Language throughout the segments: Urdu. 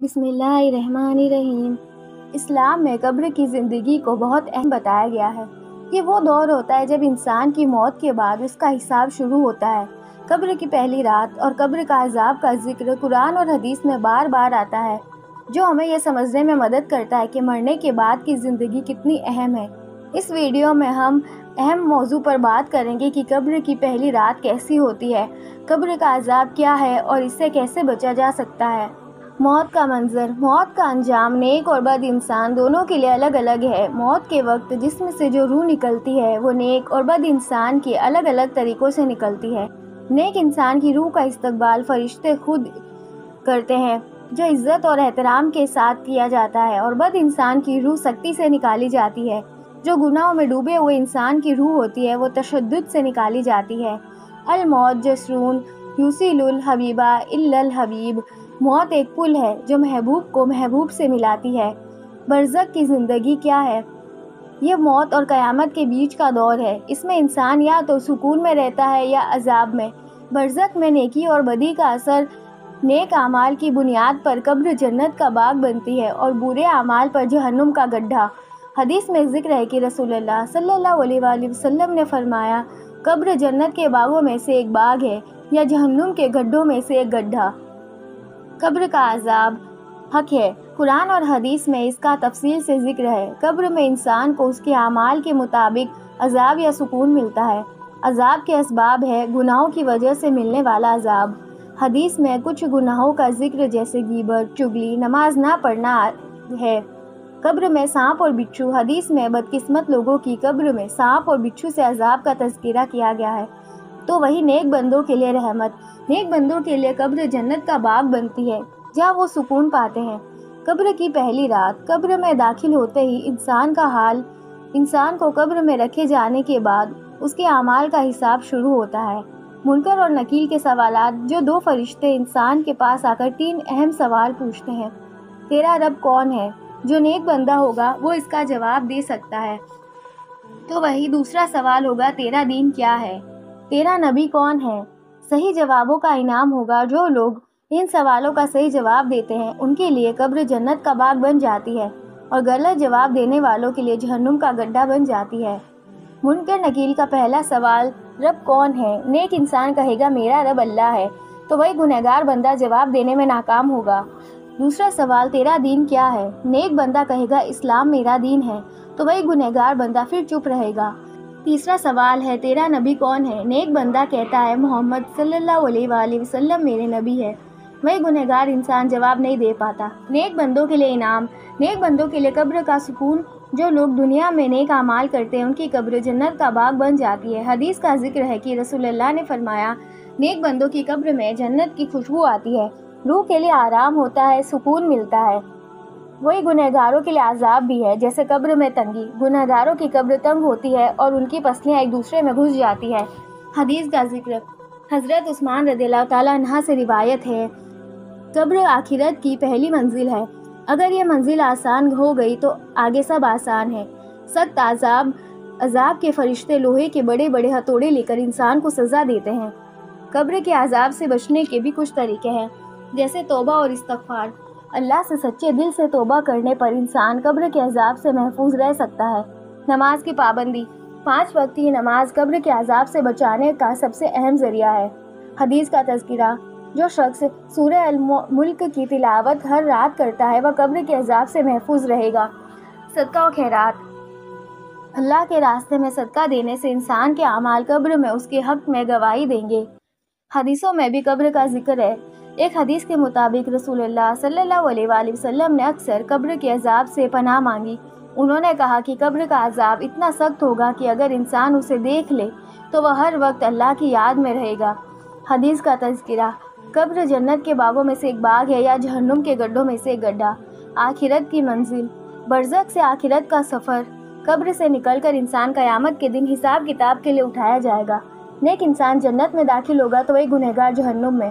بسم اللہ الرحمن الرحیم۔ اسلام میں قبر کی زندگی کو بہت اہم بتایا گیا ہے۔ یہ وہ دور ہوتا ہے جب انسان کی موت کے بعد اس کا حساب شروع ہوتا ہے۔ قبر کی پہلی رات اور قبر کا عذاب کا ذکر قرآن اور حدیث میں بار بار آتا ہے، جو ہمیں یہ سمجھنے میں مدد کرتا ہے کہ مرنے کے بعد کی زندگی کتنی اہم ہے۔ اس ویڈیو میں ہم اہم موضوع پر بات کریں گے کہ قبر کی پہلی رات کیسی ہوتی ہے، قبر کا عذاب کیا ہے اور اس سے کیسے بچا جا سکتا ہے۔ موت کا منظر۔ موت کا انجام نیک اور بد انسان دونوں کے لیے الگ الگ ہے۔ موت کے وقت جسم سے جو روح نکلتی ہے وہ نیک اور بد انسان کے الگ الگ طریقوں سے نکلتی ہے۔ نیک انسان کی روح کا استقبال فرشتے خود کرتے ہیں، جو عزت اور احترام کے ساتھ کیا جاتا ہے، اور بد انسان کی روح سختی سے نکالی جاتی ہے۔ جو گناہوں میں ڈوبے ہوئے انسان کی روح ہوتی ہے وہ تشدد سے نکالی جاتی ہے۔ الموت جسرٌ یوصل الحبیب الی الحبیب۔ موت ایک پل ہے جو محبوب کو محبوب سے ملاتی ہے۔ برزخ کی زندگی کیا ہے؟ یہ موت اور قیامت کے بیچ کا دور ہے۔ اس میں انسان یا تو سکون میں رہتا ہے یا عذاب میں۔ برزخ میں نیکی اور بدی کا اثر۔ نیک اعمال کی بنیاد پر قبر جنت کا باغ بنتی ہے اور برے اعمال پر جہنم کا گڈھا۔ حدیث میں ذکر ہے کہ رسول اللہ صلی اللہ علیہ وآلہ وسلم نے فرمایا، قبر جنت کے باغوں میں سے ایک باغ ہے یا جہنم کے گڈھوں میں سے ایک گڈھا۔ قبر کا عذاب حق ہے۔ قرآن اور حدیث میں اس کا تفصیل سے ذکر ہے۔ قبر میں انسان کو اس کے اعمال کے مطابق عذاب یا سکون ملتا ہے۔ عذاب کے اسباب ہے گناہوں کی وجہ سے ملنے والا عذاب۔ حدیث میں کچھ گناہوں کا ذکر جیسے غیبت، چغلی، نماز نہ پڑھنا ہے۔ قبر میں سانپ اور بچھو۔ حدیث میں بدقسمت لوگوں کی قبر میں سانپ اور بچھو سے عذاب کا تذکرہ کیا گیا ہے، تو وہی نیک بندوں کے لیے رحمت۔ نیک بندوں کے لیے قبر جنت کا باغ بنتی ہے جہاں وہ سکون پاتے ہیں۔ قبر کی پہلی رات۔ قبر میں داخل ہوتے ہی انسان کو قبر میں رکھے جانے کے بعد اس کے اعمال کا حساب شروع ہوتا ہے۔ منکر اور نکیر کے سوالات، جو دو فرشتے انسان کے پاس آ کر 3 اہم سوال پوچھتے ہیں۔ تیرا رب کون ہے؟ جو نیک بندہ ہوگا وہ اس کا جواب دے سکتا ہے، تو وہی دوسرا سوال ہوگا، تیرا دین کیا ہے؟ تیرا نبی کون ہے؟ صحیح جوابوں کا انعام ہوگا۔ جو لوگ ان سوالوں کا صحیح جواب دیتے ہیں ان کے لیے قبر جنت کا باغ بن جاتی ہے، اور غلط جواب دینے والوں کے لیے جہنم کا گڈھا بن جاتی ہے۔ منکر نکیر کا پہلا سوال، رب کون ہے؟ نیک انسان کہے گا میرا رب اللہ ہے، تو وہی گنہگار بندہ جواب دینے میں ناکام ہوگا۔ دوسرا سوال، تیرا دین کیا ہے؟ نیک بندہ کہے گا اسلام میرا دین ہے، تو وہی گنہگار بندہ پھر چپ رہے گا۔ تیسرا سوال ہے، تیرا نبی کون ہے؟ نیک بندہ کہتا ہے محمد صلی اللہ علیہ وآلہ وسلم میرے نبی ہے، وہی گنہگار انسان جواب نہیں دے پاتا۔ نیک بندوں کے لیے انعام۔ نیک بندوں کے لیے قبر کا سکون۔ جو لوگ دنیا میں نیک اعمال کرتے ہیں ان کی قبر جنت کا باغ بن جاتی ہے۔ حدیث کا ذکر ہے کہ رسول اللہ نے فرمایا، نیک بندوں کی قبر میں جنت کی خوشبو آتی ہے، روح کے لیے آرام ہوتا ہے، سکون ملتا ہے۔ وہی گنہگاروں کے لیے عذاب بھی ہے، جیسے قبر میں تنگی۔ گنہگاروں کی قبر تنگ ہوتی ہے اور ان کی پسلیاں ایک دوسرے میں گھس جاتی ہے۔ حدیث کا ذکر حضرت عثمان رضی اللہ تعالیٰ عنہ سے روایت ہے، قبر آخرت کی پہلی منزل ہے۔ اگر یہ منزل آسان ہو گئی تو آگے سب آسان ہے۔ سخت عذاب کے فرشتے لوہے کے بڑے بڑے ہتھوڑے لے کر انسان کو سزا دیتے ہیں۔ قبر کے عذاب سے بچنے کے بھی کچھ طریقے ہیں، جیسے توبہ اور استغفار۔ اللہ سے سچے دل سے توبہ کرنے پر انسان قبر کے عذاب سے محفوظ رہ سکتا ہے۔ نماز کی پابندی۔ 5 وقت کی نماز قبر کے عذاب سے بچانے کا سب سے اہم ذریعہ ہے۔ حدیث کا تذکرہ، جو شخص سورہ الملک کی تلاوت ہر رات کرتا ہے وہ قبر کے عذاب سے محفوظ رہے گا۔ صدقہ و خیرات۔ اللہ کے راستے میں صدقہ دینے سے انسان کے اعمال قبر میں اس کے حق میں گواہی دیں گے۔ حدیثوں میں بھی قبر کا ذکر ہے۔ ایک حدیث کے مطابق رسول اللہ صلی اللہ علیہ وآلہ وسلم نے اکثر قبر کے عذاب سے پناہ مانگی۔ انہوں نے کہا کہ قبر کا عذاب اتنا سخت ہوگا کہ اگر انسان اسے دیکھ لے تو وہ ہر وقت اللہ کی یاد میں رہے گا۔ حدیث کا تذکرہ، قبر جنت کے باغوں میں سے ایک باغ ہے یا جہنم کے گڈھوں میں سے ایک گڈھا۔ آخرت کی منزل۔ برزخ سے آخرت کا سفر۔ قبر سے نکل کر انسان قیامت کے دن حساب کتاب کے لیے اٹھایا جائے گا۔ نیک انسان جنت میں داخل ہوگا تو وہی گنہگار جہنم میں۔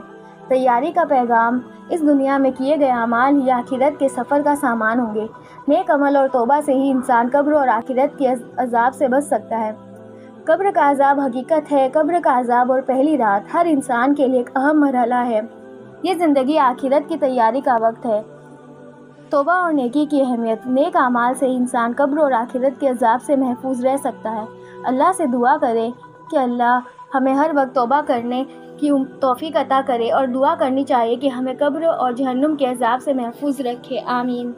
تیاری کا پیغام۔ اس دنیا میں کیے گئے اعمال ہی آخرت کے سفر کا سامان ہوں گے۔ نیک عمل اور توبہ سے ہی انسان قبر اور آخرت کے عذاب سے بچ سکتا ہے۔ قبر کا عذاب حقیقت ہے۔ قبر کا عذاب اور پہلی رات ہر انسان کے لیے ایک اہم مرحلہ ہے۔ یہ زندگی آخرت کی تیاری کا وقت ہے۔ توبہ اور نیکی کی اہمیت۔ نیک اعمال سے انسان قبر اور آخرت کے عذاب سے محفوظ رہ سکتا ہے۔ اللہ سے دعا کریں کہ اللہ ہمیں ہر وقت توبہ کرنے کی توفیق عطا کرے، اور دعا کرنی چاہیے کہ ہمیں قبر اور جہنم کے عذاب سے محفوظ رکھے۔ آمین۔